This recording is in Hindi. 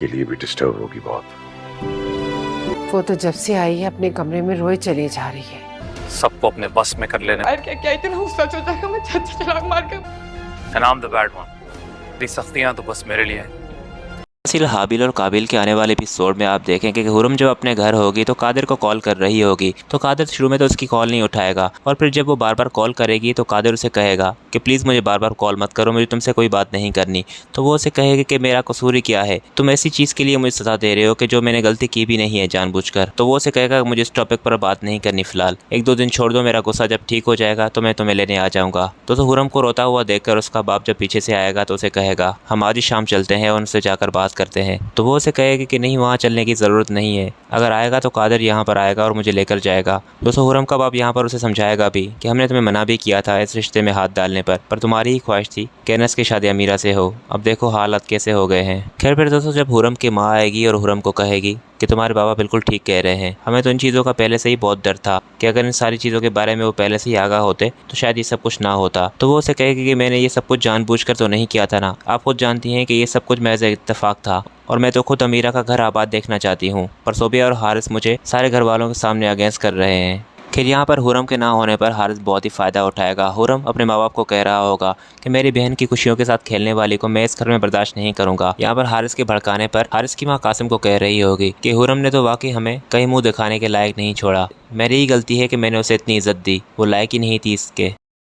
के लिए भी डिस्टर्ब होगी बहुत। वो तो जब से आई है अपने कमरे में रोए चली जा रही है। सबको अपने बस में कर लेने। यार क्या क्या इतना गुस्सा हो जाएगा मैं छलांग मार कर। And I'm the bad one। ये सख्तियाँ तो बस मेरे लिए हैं। दरअसल हाबिल और काबिल के आने वाले एपिसोड में आप देखेंगे कि हुरम जब अपने घर होगी तो कादिर को कॉल कर रही होगी, तो कादिर शुरू में तो उसकी कॉल नहीं उठाएगा और फिर जब वो बार बार कॉल करेगी तो कादिर उसे कहेगा कि प्लीज़ मुझे बार बार कॉल मत करो, मुझे तुमसे कोई बात नहीं करनी। तो वो उसे कहेगी कि मेरा कसूर ही क्या है, तुम ऐसी चीज़ के लिए मुझे सज़ा दे रहे हो कि जो मैंने गलती की भी नहीं है जानबूझकर। तो वो उसे कहेगा मुझे इस टॉपिक पर बात नहीं करनी फ़िलहाल, 1-2 दिन छोड़ दो, मेरा गुस्सा जब ठीक हो जाएगा तो मैं तुम्हें लेने आ जाऊँगा। तो हुरम को रोता हुआ देखकर उसका बाप जब पीछे से आएगा तो उसे कहेगा हम आज ही शाम चलते हैं और उनसे जाकर बात करते हैं। तो वो उसे कहेगी कि नहीं, वहाँ चलने की ज़रूरत नहीं है, अगर आएगा तो कादिर यहाँ पर आएगा और मुझे लेकर जाएगा। दोस्तों हुरम का बाप यहाँ पर उसे समझाएगा भी कि हमने तुम्हें मना भी किया था इस रिश्ते में हाथ डालने पर तुम्हारी ही ख्वाहिश थी कि अनस की शादी अमीरा से हो, अब देखो हालात कैसे हो गए हैं। खैर फिर दोस्तों जब हुरम की माँ आएगी और हुरम को कहेगी कि तुम्हारे बाबा बिल्कुल ठीक कह रहे हैं, हमें तो इन चीज़ों का पहले से ही बहुत डर था कि अगर इन सारी चीज़ों के बारे में वो पहले से ही आगाह होते तो शायद ये सब कुछ ना होता। तो वो उसे कहेगी कि मैंने ये सब कुछ जानबूझकर तो नहीं किया था ना, आप खुद जानती हैं कि ये सब कुछ महज इत्तेफाक था और मैं तो खुद अमीरा का घर आबाद देखना चाहती हूँ, पर सोबिया और हारिस मुझे सारे घर वालों के सामने अगेंस्ट कर रहे हैं। खैर यहाँ पर हुरम के ना होने पर हारिस बहुत ही फ़ायदा उठाएगा। हुरम अपने माँ बाप को कह रहा होगा कि मेरी बहन की खुशियों के साथ खेलने वाली को मैं इस घर में बर्दाश्त नहीं करूँगा। यहाँ पर हारिस के भड़काने पर हारिस की माँ कासिम को कह रही होगी कि हुरम ने तो वाकई हमें कहीं मुँह दिखाने के लायक नहीं छोड़ा, मेरी ही गलती है कि मैंने उसे इतनी इज्जत दी, वो लायक ही नहीं थी इसके।